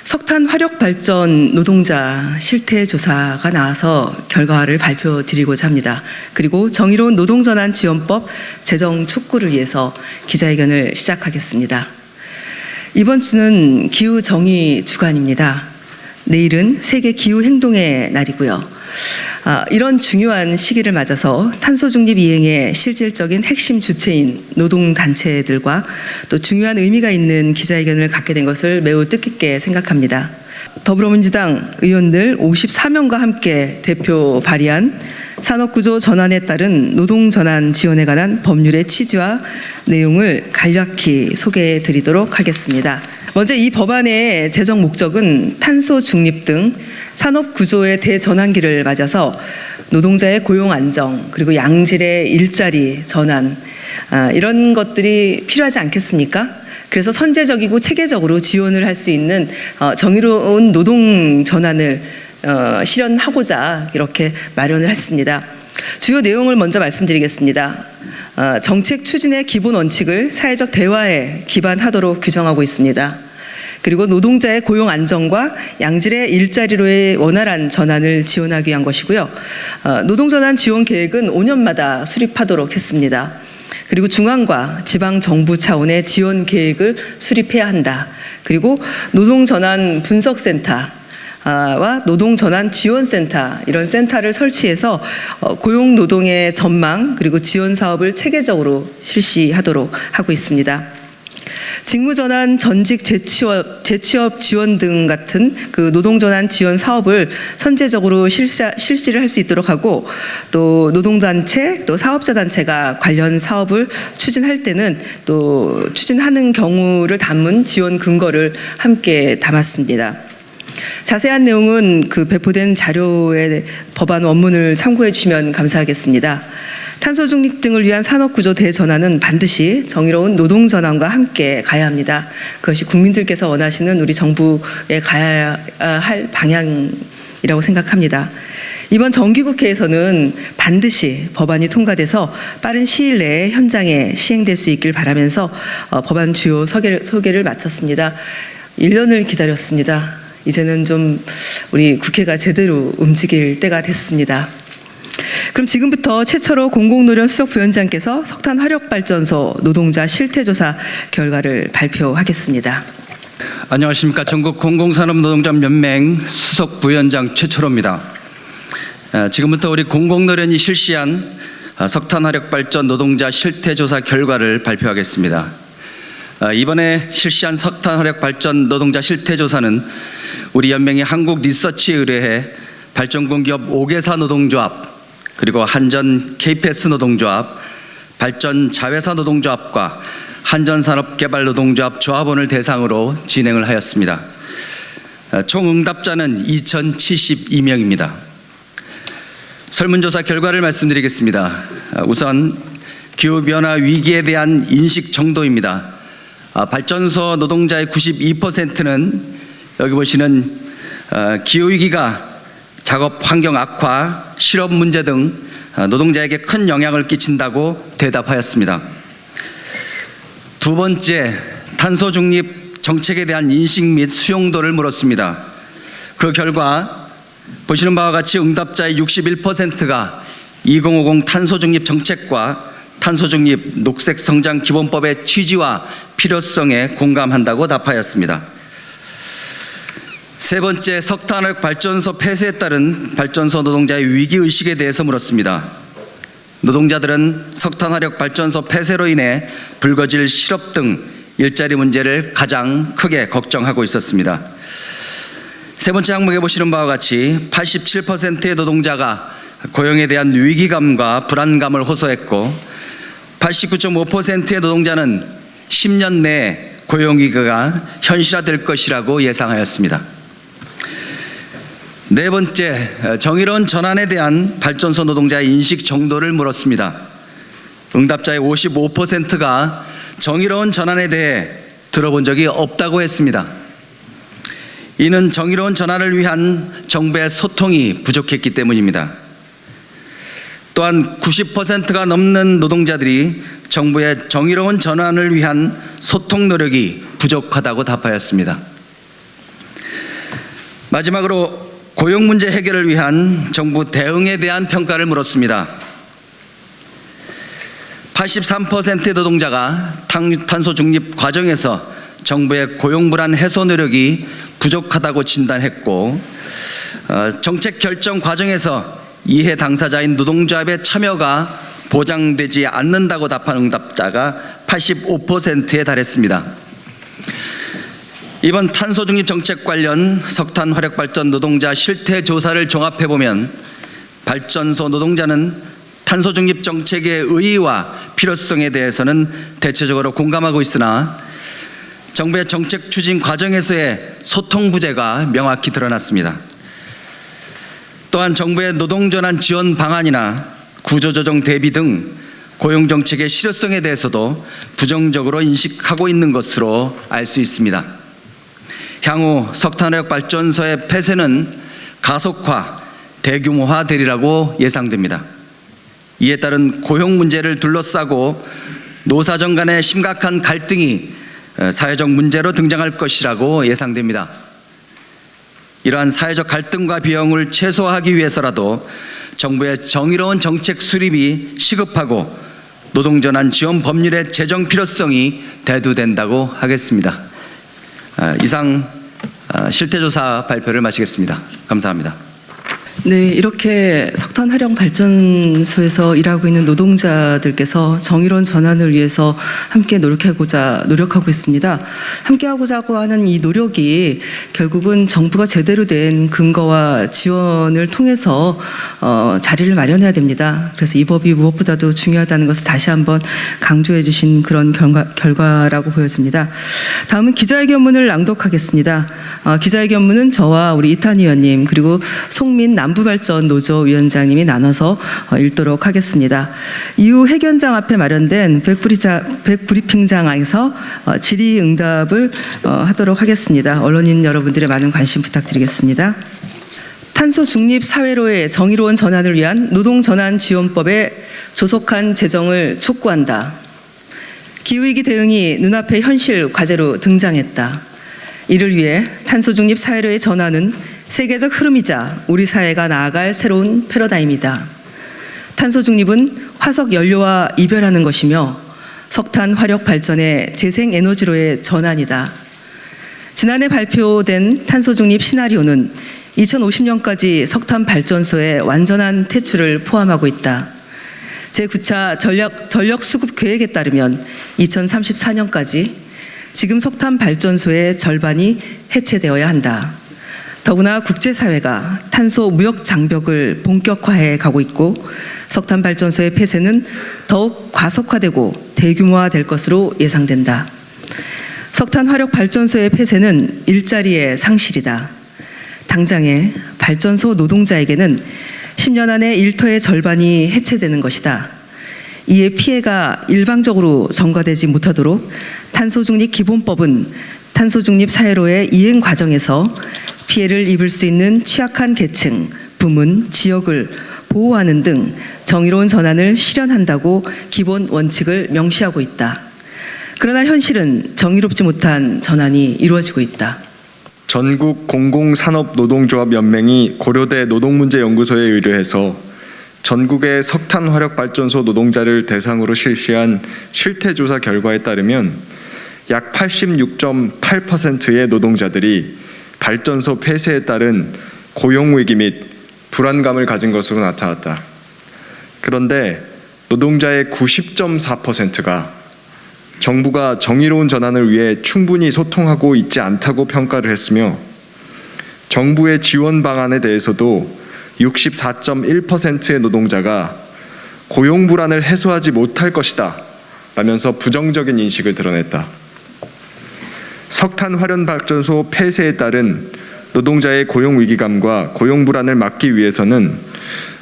석탄 화력 발전 노동자 실태 조사가 나와서 결과를 발표드리고자 합니다. 그리고 정의로운 노동전환 지원법 제정 촉구를 위해서 기자회견을 시작하겠습니다. 이번 주는 기후 정의 주간입니다. 내일은 세계 기후 행동의 날이고요. 이런 중요한 시기를 맞아서 탄소 중립 이행의 실질적인 핵심 주체인 노동단체들과 또 중요한 의미가 있는 기자회견을 갖게 된 것을 매우 뜻깊게 생각합니다. 더불어민주당 의원들 54명과 함께 대표 발의한 산업구조 전환에 따른 노동전환 지원에 관한 법률의 취지와 내용을 간략히 소개해 드리도록 하겠습니다. 먼저 이 법안의 제정 목적은 탄소 중립 등 산업 구조의 대전환기를 맞아서 노동자의 고용 안정 그리고 양질의 일자리 전환 이런 것들이 필요하지 않겠습니까? 그래서 선제적이고 체계적으로 지원을 할 수 있는 정의로운 노동 전환을 실현하고자 이렇게 마련을 했습니다. 주요 내용을 먼저 말씀드리겠습니다. 정책 추진의 기본 원칙을 사회적 대화에 기반하도록 규정하고 있습니다. 그리고 노동자의 고용 안정과 양질의 일자리로의 원활한 전환을 지원하기 위한 것이고요. 노동전환 지원 계획은 5년마다 수립하도록 했습니다. 그리고 중앙과 지방 정부 차원의 지원 계획을 수립해야 한다. 그리고 노동전환 분석센터 와 노동전환 지원센터 이런 센터를 설치해서 고용 노동의 전망 그리고 지원 사업을 체계적으로 실시하도록 하고 있습니다. 직무전환, 전직 재취업 지원 등 같은 그 노동전환 지원 사업을 선제적으로 실시를 할 수 있도록 하고 또 노동단체 또 사업자단체가 관련 사업을 추진할 때는 또 추진하는 경우를 담은 지원 근거를 함께 담았습니다. 자세한 내용은 그 배포된 자료의 법안 원문을 참고해 주시면 감사하겠습니다. 탄소 중립 등을 위한 산업구조 대전환은 반드시 정의로운 노동전환과 함께 가야 합니다. 그것이 국민들께서 원하시는 우리 정부에 가야 할 방향이라고 생각합니다. 이번 정기국회에서는 반드시 법안이 통과돼서 빠른 시일 내에 현장에 시행될 수 있길 바라면서 법안 주요 소개를 마쳤습니다. 1년을 기다렸습니다. 이제는 좀 우리 국회가 제대로 움직일 때가 됐습니다. 그럼 지금부터 최철호 공공노련 수석부위원장께서 석탄 화력발전소 노동자 실태조사 결과를 발표하겠습니다. 안녕하십니까. 전국 공공산업노동자연맹 수석부위원장 최철호입니다. 지금부터 우리 공공노련이 실시한 석탄 화력발전 노동자 실태조사 결과를 발표하겠습니다. 이번에 실시한 석탄 화력발전 노동자 실태조사는 우리 연맹이 한국 리서치에 의뢰해 발전공기업 5개사 노동조합 그리고 한전 KPS 노동조합, 발전 자회사 노동조합과 한전산업개발 노동조합 조합원을 대상으로 진행을 하였습니다. 총 응답자는 2,072명입니다. 설문조사 결과를 말씀드리겠습니다. 우선 기후변화 위기에 대한 인식 정도입니다. 발전소 노동자의 92%는 여기 보시는 기후위기가 작업 환경 악화, 실업 문제 등 노동자에게 큰 영향을 끼친다고 대답하였습니다. 두 번째, 탄소 중립 정책에 대한 인식 및 수용도를 물었습니다. 그 결과 보시는 바와 같이 응답자의 61%가 2050 탄소 중립 정책과 탄소 중립 녹색 성장 기본법의 취지와 필요성에 공감한다고 답하였습니다. 세 번째, 석탄화력 발전소 폐쇄에 따른 발전소 노동자의 위기의식에 대해서 물었습니다. 노동자들은 석탄화력 발전소 폐쇄로 인해 불거질 실업 등 일자리 문제를 가장 크게 걱정하고 있었습니다. 세 번째 항목에 보시는 바와 같이 87%의 노동자가 고용에 대한 위기감과 불안감을 호소했고 89.5%의 노동자는 10년 내에 고용위기가 현실화될 것이라고 예상하였습니다. 네 번째, 정의로운 전환에 대한 발전소 노동자의 인식 정도를 물었습니다. 응답자의 55%가 정의로운 전환에 대해 들어본 적이 없다고 했습니다. 이는 정의로운 전환을 위한 정부의 소통이 부족했기 때문입니다. 또한 90%가 넘는 노동자들이 정부의 정의로운 전환을 위한 소통 노력이 부족하다고 답하였습니다. 마지막으로 고용 문제 해결을 위한 정부 대응에 대한 평가를 물었습니다. 83%의 노동자가 탄소 중립 과정에서 정부의 고용 불안 해소 노력이 부족하다고 진단했고, 정책 결정 과정에서 이해 당사자인 노동조합의 참여가 보장되지 않는다고 답한 응답자가 85%에 달했습니다. 이번 탄소 중립 정책 관련 석탄 화력 발전 노동자 실태 조사를 종합해 보면 발전소 노동자는 탄소 중립 정책의 의의와 필요성에 대해서는 대체적으로 공감하고 있으나 정부의 정책 추진 과정에서의 소통 부재가 명확히 드러났습니다. 또한 정부의 노동전환 지원 방안이나 구조조정 대비 등 고용정책의 실효성에 대해서도 부정적으로 인식하고 있는 것으로 알 수 있습니다. 향후 석탄화력 발전소의 폐쇄는 가속화, 대규모화되리라고 예상됩니다. 이에 따른 고용 문제를 둘러싸고 노사정 간의 심각한 갈등이 사회적 문제로 등장할 것이라고 예상됩니다. 이러한 사회적 갈등과 비용을 최소화하기 위해서라도 정부의 정의로운 정책 수립이 시급하고 노동전환 지원 법률의 제정 필요성이 대두된다고 하겠습니다. 이상 실태조사 발표를 마치겠습니다. 감사합니다. 네, 이렇게 석탄 화력 발전소에서 일하고 있는 노동자들께서 정의로운 전환을 위해서 함께 노력하고 있습니다. 함께하고자 하는 이 노력이 결국은 정부가 제대로 된 근거와 지원을 통해서 자리를 마련해야 됩니다. 그래서 이 법이 무엇보다도 중요하다는 것을 다시 한번 강조해 주신 그런 결과라고 보여집니다. 다음은 기자회견문을 낭독하겠습니다. 기자회견문은 저와 우리 이탄희 의원님 그리고 송민 남부발전 노조 위원장님이 나눠서 읽도록 하겠습니다. 이후 회견장 앞에 마련된 백브리핑장에서 질의응답을 하도록 하겠습니다. 언론인 여러분들의 많은 관심 부탁드리겠습니다. 탄소 중립 사회로의 정의로운 전환을 위한 노동전환지원법에 조속한 제정을 촉구한다. 기후위기 대응이 눈앞의 현실 과제로 등장했다. 이를 위해 탄소 중립 사회로의 전환은 세계적 흐름이자 우리 사회가 나아갈 새로운 패러다임이다. 탄소 중립은 화석 연료와 이별하는 것이며 석탄 화력 발전의 재생 에너지로의 전환이다. 지난해 발표된 탄소 중립 시나리오는 2050년까지 석탄 발전소의 완전한 퇴출을 포함하고 있다. 제9차 전력 수급 계획에 따르면 2034년까지 지금 석탄 발전소의 절반이 해체되어야 한다. 더구나 국제사회가 탄소 무역 장벽을 본격화해 가고 있고 석탄 발전소의 폐쇄는 더욱 과속화되고 대규모화될 것으로 예상된다. 석탄 화력 발전소의 폐쇄는 일자리의 상실이다. 당장의 발전소 노동자에게는 10년 안에 일터의 절반이 해체되는 것이다. 이에 피해가 일방적으로 전가되지 못하도록 탄소중립 기본법은 탄소중립 사회로의 이행 과정에서 피해를 입을 수 있는 취약한 계층, 부문, 지역을 보호하는 등 정의로운 전환을 실현한다고 기본 원칙을 명시하고 있다. 그러나 현실은 정의롭지 못한 전환이 이루어지고 있다. 전국 공공산업노동조합연맹이 고려대 노동문제연구소에 의뢰해서 전국의 석탄화력발전소 노동자를 대상으로 실시한 실태조사 결과에 따르면 약 86.8%의 노동자들이 발전소 폐쇄에 따른 고용위기 및 불안감을 가진 것으로 나타났다. 그런데 노동자의 90.4%가 정부가 정의로운 전환을 위해 충분히 소통하고 있지 않다고 평가를 했으며 정부의 지원 방안에 대해서도 64.1%의 노동자가 고용 불안을 해소하지 못할 것이다 라면서 부정적인 인식을 드러냈다. 석탄 화력 발전소 폐쇄에 따른 노동자의 고용 위기감과 고용 불안을 막기 위해서는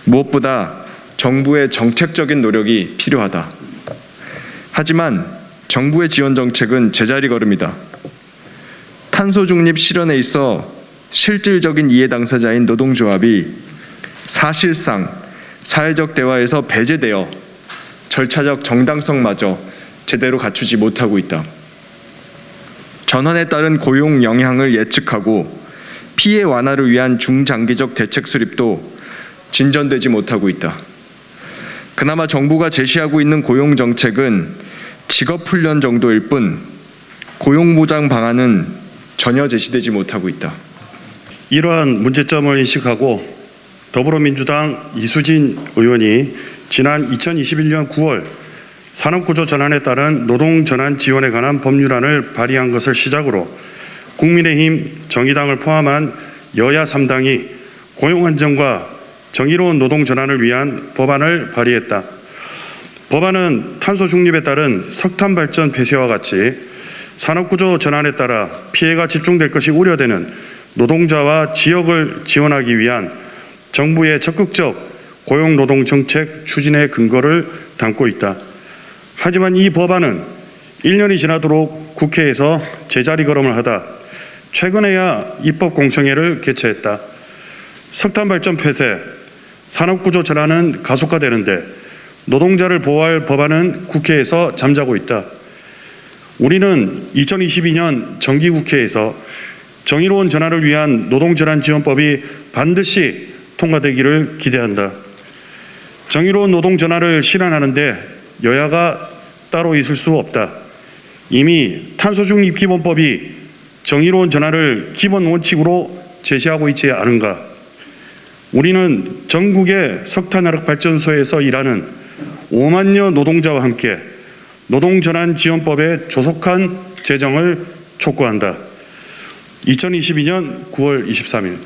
무엇보다 정부의 정책적인 노력이 필요하다. 하지만 정부의 지원 정책은 제자리 걸음이다. 탄소 중립 실현에 있어 실질적인 이해 당사자인 노동조합이 사실상 사회적 대화에서 배제되어 절차적 정당성마저 제대로 갖추지 못하고 있다. 전환에 따른 고용 영향을 예측하고 피해 완화를 위한 중장기적 대책 수립도 진전되지 못하고 있다. 그나마 정부가 제시하고 있는 고용 정책은 직업 훈련 정도일 뿐 고용 보장 방안은 전혀 제시되지 못하고 있다. 이러한 문제점을 인식하고 더불어민주당 이수진 의원이 지난 2021년 9월 산업구조 전환에 따른 노동 전환 지원에 관한 법률안을 발의한 것을 시작으로 국민의힘, 정의당을 포함한 여야 3당이 고용 안정과 정의로운 노동 전환을 위한 법안을 발의했다. 법안은 탄소 중립에 따른 석탄 발전 폐쇄와 같이 산업구조 전환에 따라 피해가 집중될 것이 우려되는 노동자와 지역을 지원하기 위한 정부의 적극적 고용노동 정책 추진의 근거를 담고 있다. 하지만 이 법안은 1년이 지나도록 국회에서 제자리 걸음을 하다 최근에야 입법 공청회를 개최했다. 석탄 발전 폐쇄, 산업구조 전환은 가속화되는데 노동자를 보호할 법안은 국회에서 잠자고 있다. 우리는 2022년 정기국회에서 정의로운 전환을 위한 노동전환지원법이 반드시 통과되기를 기대한다. 정의로운 노동 전환을 실현하는데 여야가 따로 있을 수 없다. 이미 탄소중립 기본법이 정의로운 전환을 기본 원칙으로 제시하고 있지 않은가. 우리는 전국의 석탄화력 발전소에서 일하는 5만여 노동자와 함께 노동전환지원법의 조속한 제정을 촉구한다. 2022년 9월 23일